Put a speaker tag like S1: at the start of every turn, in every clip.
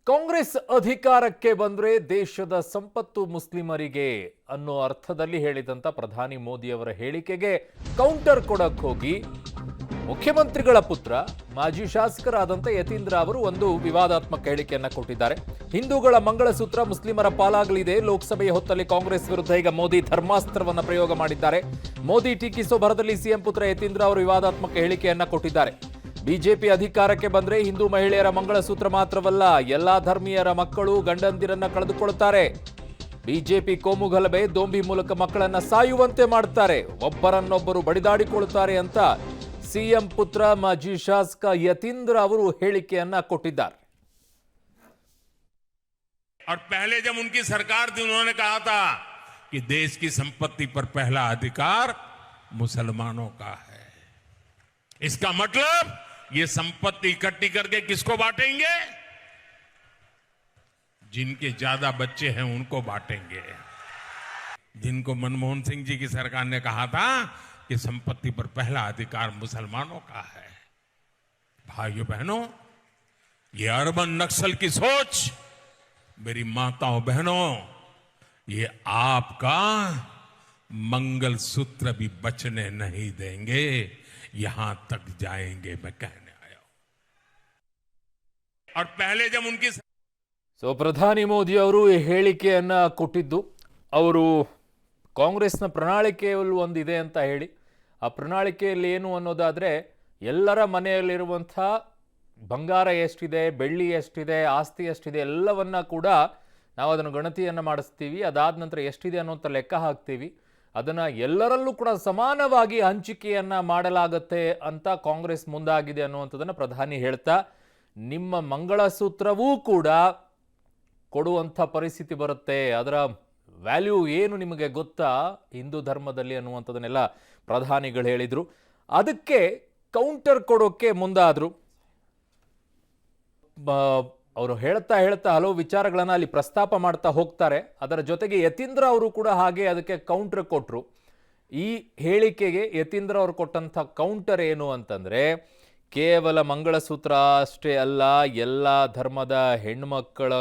S1: ಕಾಂಗ್ರೆಸ್ ಅಧಿಕಾರಕ್ಕೆ ಬಂದ್ರೆ ದೇಶದ ಸಂಪತ್ತು ಮುಸ್ಲಿಮರಿಗೆ ಅನ್ನೋ ಅರ್ಥದಲ್ಲಿ ಹೇಳಿದಂತ ಪ್ರಧಾನಿ ಮೋದಿ ಅವರ ಹೇಳಿಕೆಗೆ ಕೌಂಟರ್ ಕೊಡಕ್ಕೆ ಹೋಗಿ ಮುಖ್ಯಮಂತ್ರಿಗಳ ಪುತ್ರ ಮಾಜಿ ಶಾಸಕರಾದಂತ ಯತೀಂದ್ರ ಅವರು ಒಂದು ವಿವಾದಾತ್ಮಕ ಹೇಳಿಕೆಯನ್ನ ಕೊಟ್ಟಿದ್ದಾರೆ. ಹಿಂದೂಗಳ ಮಂಗಳಸೂತ್ರ ಮುಸ್ಲಿಮರ ಪಾಲಾಗಲಿದೆ. ಲೋಕಸಭೆಯ ಹೊತ್ತಲ್ಲಿ ಕಾಂಗ್ರೆಸ್ ವಿರುದ್ಧ ಈಗ ಮೋದಿ ಧರ್ಮಾಸ್ತ್ರವನ್ನ ಪ್ರಯೋಗ ಮಾಡಿದ್ದಾರೆ. ಮೋದಿ ಟೀಕಿಸೋ ಭರದಲ್ಲಿ ಸಿಎಂ ಪುತ್ರ ಯತೀಂದ್ರ ಅವರು ವಿವಾದಾತ್ಮಕ ಹೇಳಿಕೆಯನ್ನ ಕೊಟ್ಟಿದ್ದಾರೆ. ಬಿಜೆಪಿ ಅಧಿಕಾರಕ್ಕೆ ಬಂದ್ರೆ ಹಿಂದೂ ಮಹಿಳೆಯರ ಮಂಗಳಸೂತ್ರ ಮಾತ್ರವಲ್ಲ, ಎಲ್ಲಾ ಧರ್ಮೀಯರ ಮಕ್ಕಳು ಗಂಡಂದಿರನ್ನ ಕಳೆದುಕೊಳ್ಳುತ್ತಾರೆ. ಬಿಜೆಪಿ ಕೋಮುಗಲಭೆ ದೊಂಬಿ ಮೂಲಕ ಮಕ್ಕಳನ್ನ ಸಾಯುವಂತೆ ಮಾಡ್ತಾರೆ, ಒಬ್ಬರನ್ನೊಬ್ಬರು ಬಡಿದಾಡಿಕೊಳ್ಳುತ್ತಾರೆ ಅಂತ ಸಿಎಂ ಪುತ್ರ ಮಾಜಿ ಶಾಸಕ ಯತೀಂದ್ರ ಅವರು ಹೇಳಿಕೆಯನ್ನ ಕೊಟ್ಟಿದ್ದಾರೆ.
S2: और पहले जब उनकी सरकार थी उन्होंने कहा था कि देश की संपत्ति पर पहला अधिकार मुसलमानों का है. इसका मतलब ये संपत्ति इकट्ठी करके किसको बांटेंगे? जिनके ज्यादा बच्चे हैं उनको बांटेंगे. जिनको मनमोहन सिंह जी की सरकार ने कहा था कि संपत्ति पर पहला अधिकार मुसलमानों का है. भाइयों बहनों, ये अर्बन नक्सल की सोच, मेरी माताओं बहनों, ये आपका मंगलसूत्र भी बचने नहीं देंगे. यहां तक जाएंगे मैं कहने आया हूं. और पहले जब उनकी
S1: ಪ್ರಧಾನಿ ಮೋದಿ ಅವರು ಈ ಹೇಳಿಕೆಯನ್ನ ಕೊಟ್ಟಿದ್ದು, ಅವರು ಕಾಂಗ್ರೆಸ್ನ ಪ್ರಣಾಳಿಕೆಯಲ್ಲಿ ಒಂದಿದೆ ಅಂತ ಹೇಳಿ, ಆ ಪ್ರಣಾಳಿಕೆಯಲ್ಲಿ ಏನು ಅನ್ನೋದಾದ್ರೆ ಎಲ್ಲರ ಮನೆಯಲ್ಲಿರುವಂಥ ಬಂಗಾರ ಎಷ್ಟಿದೆ, ಬೆಳ್ಳಿ ಎಷ್ಟಿದೆ, ಆಸ್ತಿ ಎಷ್ಟಿದೆ ಎಲ್ಲವನ್ನ ಕೂಡ ನಾವು ಅದನ್ನು ಗಣತಿಯನ್ನು ಮಾಡಿಸ್ತೀವಿ. ಅದಾದ ನಂತರ ಎಷ್ಟಿದೆ ಅನ್ನೋಂಥ ಲೆಕ್ಕ ಹಾಕ್ತೀವಿ. ಅದನ್ನು ಎಲ್ಲರಲ್ಲೂ ಕೂಡ ಸಮಾನವಾಗಿ ಹಂಚಿಕೆಯನ್ನು ಮಾಡಲಾಗತ್ತೆ ಅಂತ ಕಾಂಗ್ರೆಸ್ ಮುಂದಾಗಿದೆ ಅನ್ನುವಂಥದ್ದನ್ನು ಪ್ರಧಾನಿ ಹೇಳ್ತಾ, ನಿಮ್ಮ ಮಂಗಳಸೂತ್ರವೂ ಕೂಡ ಕೊಡುವಂಥ ಪರಿಸ್ಥಿತಿ ಬರುತ್ತೆ, ಅದರ ವ್ಯಾಲ್ಯೂ ಏನು ನಿಮಗೆ ಗೊತ್ತಾ ಹಿಂದೂ ಧರ್ಮದಲ್ಲಿ ಅನ್ನುವಂಥದ್ದನ್ನೆಲ್ಲ ಪ್ರಧಾನಿಗಳು ಹೇಳಿದರು. ಅದಕ್ಕೆ ಕೌಂಟರ್ ಕೊಡೋಕ್ಕೆ ಮುಂದಾದರು. ಅವರು ಹೇಳ್ತಾ ಹಲವು ವಿಚಾರಗಳನ್ನು ಅಲ್ಲಿ ಪ್ರಸ್ತಾಪ ಮಾಡ್ತಾ ಹೋಗ್ತಾರೆ. ಅದರ ಜೊತೆಗೆ ಯತೀಂದ್ರ ಅವರು ಕೂಡ ಹಾಗೆ ಅದಕ್ಕೆ ಕೌಂಟರ್ ಕೊಟ್ಟರು. ಈ ಹೇಳಿಕೆಗೆ ಯತೀಂದ್ರ ಅವರು ಕೊಟ್ಟಂಥ ಕೌಂಟರ್ ಏನು ಅಂತಂದರೆ, ಕೇವಲ ಮಂಗಳಸೂತ್ರ ಅಷ್ಟೇ ಅಲ್ಲ, ಎಲ್ಲ ಧರ್ಮದ ಹೆಣ್ಮಕ್ಕಳ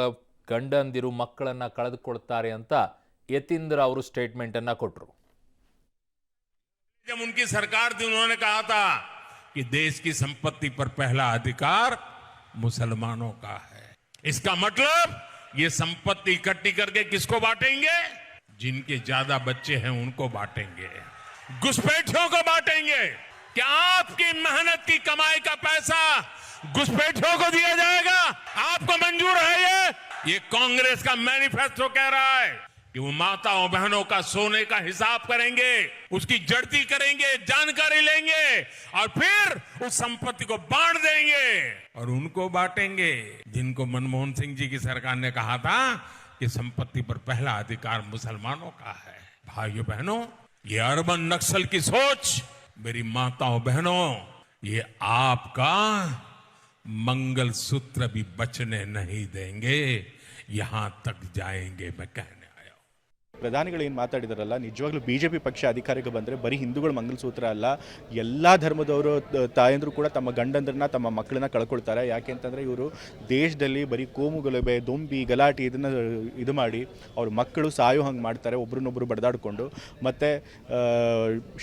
S1: ಗಂಡಂದಿರು ಮಕ್ಕಳನ್ನು ಕಳೆದುಕೊಳ್ತಾರೆ ಅಂತ ಯತೀಂದ್ರ ಅವರು ಸ್ಟೇಟ್ಮೆಂಟನ್ನು ಕೊಟ್ಟರು.
S2: जब उनकी सरकार थी उन्होंने कहा था कि देश की संपत्ति पर पहला अधिकार मुसलमानों का है. इसका मतलब ये संपत्ति इकट्ठी करके किसको बांटेंगे? जिनके ज्यादा बच्चे हैं उनको बांटेंगे, घुसपैठियों को बांटेंगे. क्या आपकी मेहनत की कमाई का पैसा घुसपैठियों को दिया जाएगा? आपको मंजूर है? ये कांग्रेस का मैनिफेस्टो कह रहा है कि वो माताओं बहनों का सोने का हिसाब करेंगे, उसकी जड़ती करेंगे, जानकारी लेंगे और फिर उस संपत्ति को बांट देंगे और उनको बांटेंगे जिनको मनमोहन सिंह जी की सरकार ने कहा था कि संपत्ति पर पहला अधिकार मुसलमानों का है. भाइयों बहनों, ये अर्बन नक्सल की सोच, मेरी माताओं बहनों, ये आपका मंगलसूत्र भी बचने नहीं देंगे. यहां तक जाएंगे मैं कहने.
S3: ಪ್ರಧಾನಿಗಳು ಏನು ಮಾತಾಡಿದಾರಲ್ಲ, ನಿಜವಾಗ್ಲೂ ಬಿಜೆಪಿ ಪಕ್ಷ ಅಧಿಕಾರಕ್ಕೆ ಬಂದರೆ ಬರೀ ಹಿಂದೂಗಳ ಮಂಗಲಸೂತ್ರ ಅಲ್ಲ, ಎಲ್ಲ ಧರ್ಮದವರು ತಾಯಂದರು ಕೂಡ ತಮ್ಮ ಗಂಡಂದ್ರನ್ನ ತಮ್ಮ ಮಕ್ಕಳನ್ನ ಕಳ್ಕೊಳ್ತಾರೆ. ಯಾಕೆ ಅಂತಂದರೆ ಇವರು ದೇಶದಲ್ಲಿ ಬರೀ ಕೋಮು ಗಲಭೆ, ದೊಂಬಿ, ಗಲಾಟೆ ಇದನ್ನು ಇದು ಮಾಡಿ ಅವ್ರ ಮಕ್ಕಳು ಸಾಯೋ ಹಂಗೆ ಮಾಡ್ತಾರೆ, ಒಬ್ರನ್ನೊಬ್ಬರು ಬಡ್ದಾಡಿಕೊಂಡು. ಮತ್ತು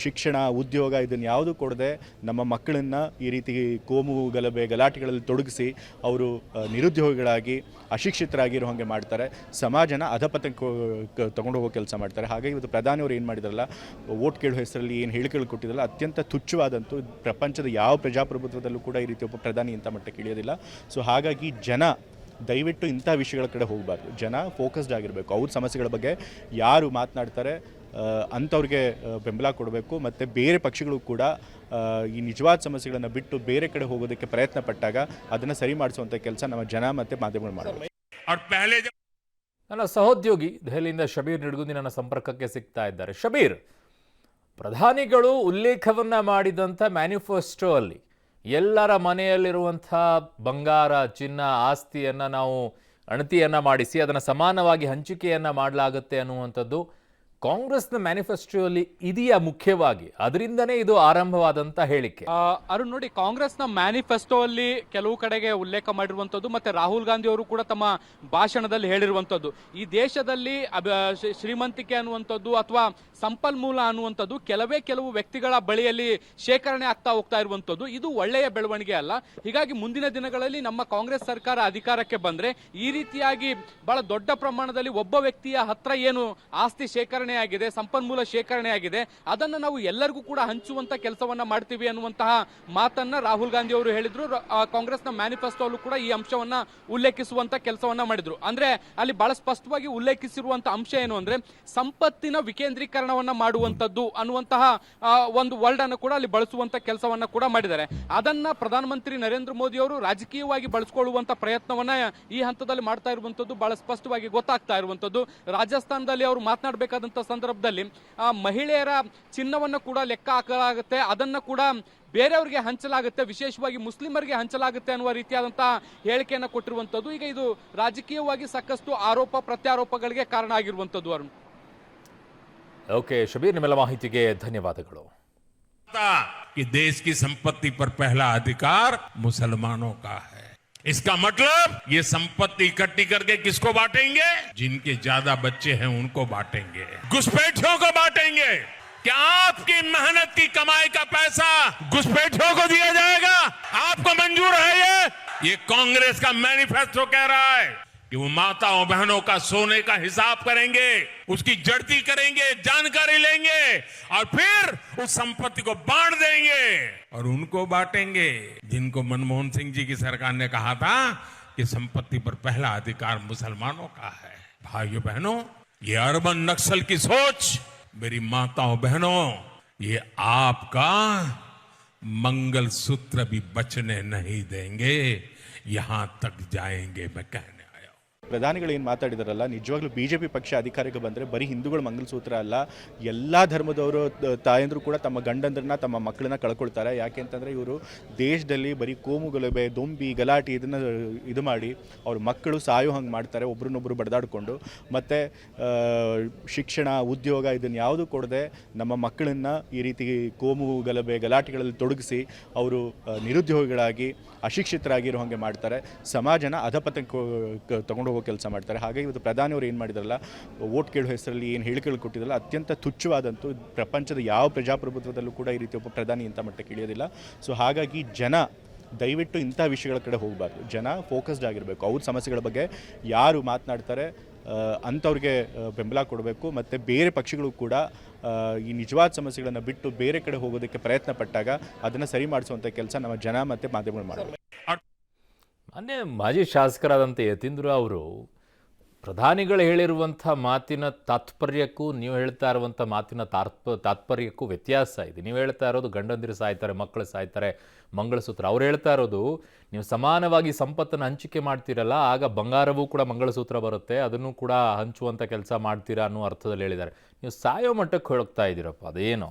S3: ಶಿಕ್ಷಣ, ಉದ್ಯೋಗ ಇದನ್ನು ಯಾವುದೂ ಕೊಡದೆ ನಮ್ಮ ಮಕ್ಕಳನ್ನು ಈ ರೀತಿ ಕೋಮು ಗಲಭೆ, ಗಲಾಟೆಗಳಲ್ಲಿ ತೊಡಗಿಸಿ ಅವರು ನಿರುದ್ಯೋಗಿಗಳಾಗಿ ಅಶಿಕ್ಷಿತರಾಗಿರೋ ಹಾಗೆ ಮಾಡ್ತಾರೆ. ಸಮಾಜನ ಅಧಪತನಕ್ಕೆ ತಗೊಂಡು ಹೋಗೋ ಕೆಲಸ ಮಾಡ್ತಾರೆ. ಹಾಗಾಗಿ ಇವತ್ತು ಪ್ರಧಾನಿಯವರು ಏನು ಮಾಡಿದಾರಲ್ಲ, ವೋಟ್ ಕೇಳೋ ಹೆಸರಲ್ಲಿ ಏನು ಹೇಳಿಕೆಗಳು ಕೊಟ್ಟಿದ್ರಲ್ಲ, ಅತ್ಯಂತ ತುಚ್ಛವಾದಂತೂ. ಪ್ರಪಂಚದ ಯಾವ ಪ್ರಜಾಪ್ರಭುತ್ವದಲ್ಲೂ ಕೂಡ ಈ ರೀತಿ ಒಬ್ಬ ಪ್ರಧಾನಿ ಇಂಥ ಮಟ್ಟಕ್ಕೆ ಇಳಿಯೋದಿಲ್ಲ. ಸೊ ಹಾಗಾಗಿ ಜನ ದಯವಿಟ್ಟು ಇಂಥ ವಿಷಯಗಳ ಕಡೆ ಹೋಗಬಾರ್ದು. ಜನ ಫೋಕಸ್ಡ್ ಆಗಿರಬೇಕು. ಅವ್ರ ಸಮಸ್ಯೆಗಳ ಬಗ್ಗೆ ಯಾರು ಮಾತನಾಡ್ತಾರೆ ಅಂಥವ್ರಿಗೆ ಬೆಂಬಲ ಕೊಡಬೇಕು. ಮತ್ತು ಬೇರೆ ಪಕ್ಷಗಳು ಕೂಡ ಈ ನಿಜವಾದ ಸಮಸ್ಯೆಗಳನ್ನು ಬಿಟ್ಟು ಬೇರೆ ಕಡೆ ಹೋಗೋದಕ್ಕೆ ಪ್ರಯತ್ನ ಪಟ್ಟಾಗ ಅದನ್ನು ಸರಿ ಮಾಡಿಸುವಂಥ ಕೆಲಸ ನಮ್ಮ ಜನ ಮತ್ತು ಮಾಧ್ಯಮಗಳು ಮಾಡಬೇಕು.
S1: ನನ್ನ ಸಹೋದ್ಯೋಗಿ ದೆಹಲಿಯಿಂದ ಶಬೀರ್ ನಿಡ್ಗುಂದಿ ನನ್ನ ಸಂಪರ್ಕಕ್ಕೆ ಸಿಗ್ತಾ ಇದ್ದಾರೆ. ಶಬೀರ್, ಪ್ರಧಾನಿಗಳು ಉಲ್ಲೇಖವನ್ನ ಮಾಡಿದಂಥ ಮ್ಯಾನಿಫೆಸ್ಟೋ ಅಲ್ಲಿ ಎಲ್ಲರ ಮನೆಯಲ್ಲಿರುವಂಥ ಬಂಗಾರ, ಚಿನ್ನ, ಆಸ್ತಿಯನ್ನು ನಾವು ಅಣತಿಯನ್ನು ಮಾಡಿಸಿ ಅದನ್ನು ಸಮಾನವಾಗಿ ಹಂಚಿಕೆಯನ್ನು ಮಾಡಲಾಗುತ್ತೆ ಅನ್ನುವಂಥದ್ದು ಕಾಂಗ್ರೆಸ್ನ ಮ್ಯಾನಿಫೆಸ್ಟೋಲ್ಲಿ ಇದೆಯಾ ಮುಖ್ಯವಾಗಿ? ಅದರಿಂದನೇ ಇದು ಆರಂಭವಾದಂತ ಹೇಳಿಕೆ.
S4: ಅರುಣ್ ನೋಡಿ, ಕಾಂಗ್ರೆಸ್ನ ಮ್ಯಾನಿಫೆಸ್ಟೋ ಅಲ್ಲಿ ಕೆಲವು ಕಡೆಗೆ ಉಲ್ಲೇಖ ಮಾಡಿರುವಂಥದ್ದು ಮತ್ತೆ ರಾಹುಲ್ ಗಾಂಧಿ ಅವರು ಕೂಡ ತಮ್ಮ ಭಾಷಣದಲ್ಲಿ ಹೇಳಿರುವಂಥದ್ದು, ಈ ದೇಶದಲ್ಲಿ ಶ್ರೀಮಂತಿಕೆ ಅನ್ನುವಂಥದ್ದು ಅಥವಾ ಸಂಪನ್ಮೂಲ ಅನ್ನುವಂಥದ್ದು ಕೆಲವು ವ್ಯಕ್ತಿಗಳ ಬಳಿಯಲ್ಲಿ ಶೇಖರಣೆ ಆಗ್ತಾ ಹೋಗ್ತಾ ಇರುವಂಥದ್ದು, ಇದು ಒಳ್ಳೆಯ ಬೆಳವಣಿಗೆ ಅಲ್ಲ. ಹೀಗಾಗಿ ಮುಂದಿನ ದಿನಗಳಲ್ಲಿ ನಮ್ಮ ಕಾಂಗ್ರೆಸ್ ಸರ್ಕಾರ ಅಧಿಕಾರಕ್ಕೆ ಬಂದ್ರೆ ಈ ರೀತಿಯಾಗಿ ಬಹಳ ದೊಡ್ಡ ಪ್ರಮಾಣದಲ್ಲಿ ಒಬ್ಬ ವ್ಯಕ್ತಿಯ ಹತ್ರ ಏನು ಆಸ್ತಿ ಶೇಖರಣೆ ಆಗಿದೆ, ಸಂಪನ್ಮೂಲ ಶೇಖರಣೆ ಆಗಿದೆ, ಅದನ್ನು ನಾವು ಎಲ್ಲರಿಗೂ ಕೂಡ ಹಂಚುವಂತ ಕೆಲಸವನ್ನ ಮಾಡ್ತೀವಿ ಅನ್ನುವಂತಹ ಮಾತನ್ನ ರಾಹುಲ್ ಗಾಂಧಿ ಅವರು ಹೇಳಿದ್ರು. ಕಾಂಗ್ರೆಸ್ನ ಮ್ಯಾನಿಫೆಸ್ಟೋ ಅಲ್ಲೂ ಕೂಡ ಈ ಅಂಶವನ್ನ ಉಲ್ಲೇಖಿಸುವಂತ ಕೆಲಸವನ್ನ ಮಾಡಿದ್ರು. ಅಂದ್ರೆ ಅಲ್ಲಿ ಬಹಳ ಸ್ಪಷ್ಟವಾಗಿ ಉಲ್ಲೇಖಿಸಿರುವಂತ ಅಂಶ ಏನು ಅಂದ್ರೆ ಸಂಪತ್ತಿನ ವಿಕೇಂದ್ರೀಕರಣವನ್ನ ಮಾಡುವಂತದ್ದು ಅನ್ನುವಂತಹ ಒಂದು ವರ್ಡ್ ಅನ್ನು ಕೂಡ ಅಲ್ಲಿ ಬಳಸುವಂತ ಕೆಲಸವನ್ನ ಕೂಡ ಮಾಡಿದ್ದಾರೆ. ಅದನ್ನ ಪ್ರಧಾನಮಂತ್ರಿ ನರೇಂದ್ರ ಮೋದಿ ಅವರು ರಾಜಕೀಯವಾಗಿ ಬಳಸಿಕೊಳ್ಳುವಂತ ಪ್ರಯತ್ನವನ್ನ ಈ ಹಂತದಲ್ಲಿ ಮಾಡ್ತಾ ಇರುವಂತದ್ದು ಬಹಳ ಸ್ಪಷ್ಟವಾಗಿ ಗೊತ್ತಾಗ್ತಾ ಇರುವಂತದ್ದು. ರಾಜಸ್ಥಾನದಲ್ಲಿ ಅವರು ಮಾತನಾಡಬೇಕಾದಂತ ಸಂದರ್ಭದಲ್ಲಿ ಮಹಿಳೆಯರ ಚಿನ್ನವನ್ನ ಕೂಡ ಲೆಕ್ಕ ಹಾಕಲಾಗುತ್ತೆ, ಅದನ್ನ ಕೂಡ ಬೇರೆಯವರಿಗೆ ಹಂಚಲಾಗುತ್ತೆ, ವಿಶೇಷವಾಗಿ ಮುಸ್ಲಿಮರಿಗೆ ಹಂಚಲಾಗುತ್ತೆ ಅನ್ನುವ ರೀತಿಯಾದಂತಹ ಹೇಳಿಕೆಯನ್ನು ಕೊಟ್ಟಿರುವಂತದ್ದು. ಈಗ ಇದು ರಾಜಕೀಯವಾಗಿ ಸಾಕಷ್ಟು ಆರೋಪ ಪ್ರತ್ಯಾರೋಪಗಳಿಗೆ ಕಾರಣ ಆಗಿರುವಂತದ್ದು. ಅರುಣ್,
S1: ಓಕೆ ಶಬೀರ್, ನಿಮ್ಮೆಲ್ಲ ಮಾಹಿತಿಗೆ ಧನ್ಯವಾದಗಳು.
S2: कि देश की संपत्ति पर पहला अधिकार मुसलमानों का है। इसका मतलब ये संपत्ति इकट्ठी करके किसको बांटेंगे? जिनके ज्यादा बच्चे हैं उनको बांटेंगे, घुसपैठियों को बांटेंगे। क्या आपकी मेहनत की कमाई का पैसा घुसपैठियों को दिया जाएगा? आपको मंजूर है ये कांग्रेस का मैनिफेस्टो कह रहा है कि वो माताओं बहनों का सोने का हिसाब करेंगे, उसकी जड़ती करेंगे, जानकारी लेंगे और फिर उस संपत्ति को बांट देंगे और उनको बांटेंगे जिनको मनमोहन सिंह जी की सरकार ने कहा था कि संपत्ति पर पहला अधिकार मुसलमानों का है। भाइयों बहनों, ये अर्बन नक्सल की सोच, मेरी माताओं बहनों, ये आपका मंगलसूत्र भी बचने नहीं देंगे, यहां तक जाएंगे मैं कहने।
S3: ಪ್ರಧಾನಿಗಳು ಏನು ಮಾತಾಡಿದಾರಲ್ಲ, ನಿಜವಾಗ್ಲೂ BJP ಪಕ್ಷ ಅಧಿಕಾರಕ್ಕೆ ಬಂದರೆ ಬರೀ ಹಿಂದೂಗಳ ಮಂಗಲಸೂತ್ರ ಅಲ್ಲ, ಎಲ್ಲ ಧರ್ಮದವರು ತಾಯಂದ್ರು ಕೂಡ ತಮ್ಮ ಗಂಡಂದ್ರನ್ನ ತಮ್ಮ ಮಕ್ಕಳನ್ನ ಕಳ್ಕೊಳ್ತಾರೆ. ಯಾಕೆ ಅಂತಂದರೆ ಇವರು ದೇಶದಲ್ಲಿ ಬರೀ ಕೋಮು ಗಲಭೆ, ದೊಂಬಿ, ಗಲಾಟೆ ಇದನ್ನು ಇದು ಮಾಡಿ ಅವ್ರ ಮಕ್ಕಳು ಸಾಯೋ ಹಂಗೆ ಮಾಡ್ತಾರೆ, ಒಬ್ರನ್ನೊಬ್ಬರು ಬಡ್ದಾಡಿಕೊಂಡು. ಮತ್ತು ಶಿಕ್ಷಣ, ಉದ್ಯೋಗ ಇದನ್ನು ಯಾವುದೂ ಕೊಡದೆ ನಮ್ಮ ಮಕ್ಕಳನ್ನು ಈ ರೀತಿ ಕೋಮು ಗಲಭೆ, ಗಲಾಟೆಗಳಲ್ಲಿ ತೊಡಗಿಸಿ ಅವರು ನಿರುದ್ಯೋಗಿಗಳಾಗಿ ಅಶಿಕ್ಷಿತರಾಗಿರೋ ಹಾಗೆ ಮಾಡ್ತಾರೆ. ಸಮಾಜನ ಅಧಪತನಕ್ಕೆ ತಗೊಂಡು ಹೋಗೋ ಕೆಲಸ ಮಾಡ್ತಾರೆ. ಹಾಗಾಗಿ ಇವತ್ತು ಪ್ರಧಾನಿಯವರು ಏನು ಮಾಡಿದಾರಲ್ಲ, ವೋಟ್ ಕೇಳೋ ಹೆಸರಲ್ಲಿ ಏನು ಹೇಳಿಕೆಗಳು ಕೊಟ್ಟಿದ್ರಲ್ಲ, ಅತ್ಯಂತ ತುಚ್ಛವಾದಂತೂ. ಪ್ರಪಂಚದ ಯಾವ ಪ್ರಜಾಪ್ರಭುತ್ವದಲ್ಲೂ ಕೂಡ ಈ ರೀತಿ ಒಬ್ಬ ಪ್ರಧಾನಿ ಇಂಥ ಮಟ್ಟಕ್ಕೆ ಇಳಿಯೋದಿಲ್ಲ. ಸೊ ಹಾಗಾಗಿ ಜನ ದಯವಿಟ್ಟು ಇಂಥ ವಿಷಯಗಳ ಕಡೆ ಹೋಗಬಾರ್ದು. ಜನ ಫೋಕಸ್ಡ್ ಆಗಿರಬೇಕು. ಅವ್ರ ಸಮಸ್ಯೆಗಳ ಬಗ್ಗೆ ಯಾರು ಮಾತನಾಡ್ತಾರೆ ಅಂಥವ್ರಿಗೆ ಬೆಂಬಲ ಕೊಡಬೇಕು. ಮತ್ತು ಬೇರೆ ಪಕ್ಷಗಳು ಕೂಡ ಈ ನಿಜವಾದ ಸಮಸ್ಯೆಗಳನ್ನು ಬಿಟ್ಟು ಬೇರೆ ಕಡೆ ಹೋಗೋದಕ್ಕೆ ಪ್ರಯತ್ನ ಪಟ್ಟಾಗ ಅದನ್ನು ಸರಿ ಮಾಡಿಸುವಂಥ ಕೆಲಸ ನಮ್ಮ ಜನ ಮತ್ತು ಮಾಧ್ಯಮಗಳು ಮಾಡಬೇಕು.
S1: ಮೊನ್ನೆ ಮಾಜಿ ಶಾಸಕರಾದಂಥ ಯತೀಂದ್ರ ಅವರು ಪ್ರಧಾನಿಗಳು ಹೇಳಿರುವಂಥ ಮಾತಿನ ತಾತ್ಪರ್ಯಕ್ಕೂ ನೀವು ಹೇಳ್ತಾ ಇರುವಂಥ ಮಾತಿನ ತಾತ್ಪರ್ಯಕ್ಕೂ ವ್ಯತ್ಯಾಸ ಇದೆ. ನೀವು ಹೇಳ್ತಾ ಇರೋದು ಗಂಡಂದಿರು ಸಾಯ್ತಾರೆ, ಮಕ್ಕಳು ಸಾಯ್ತಾರೆ, ಮಂಗಳಸೂತ್ರ. ಅವ್ರು ಹೇಳ್ತಾ ಇರೋದು ನೀವು ಸಮಾನವಾಗಿ ಸಂಪತ್ತನ್ನು ಹಂಚಿಕೆ ಮಾಡ್ತೀರಲ್ಲ, ಆಗ ಬಂಗಾರವೂ ಕೂಡ ಮಂಗಳಸೂತ್ರ ಬರುತ್ತೆ, ಅದನ್ನು ಕೂಡ ಹಂಚುವಂಥ ಕೆಲಸ ಮಾಡ್ತೀರಾ ಅನ್ನೋ ಅರ್ಥದಲ್ಲಿ ಹೇಳಿದ್ದಾರೆ. ನೀವು ಸಾಯೋ ಮಟ್ಟಕ್ಕೆ ಹೋಗ್ತಾ ಇದ್ದೀರಪ್ಪ, ಅದೇನೋ.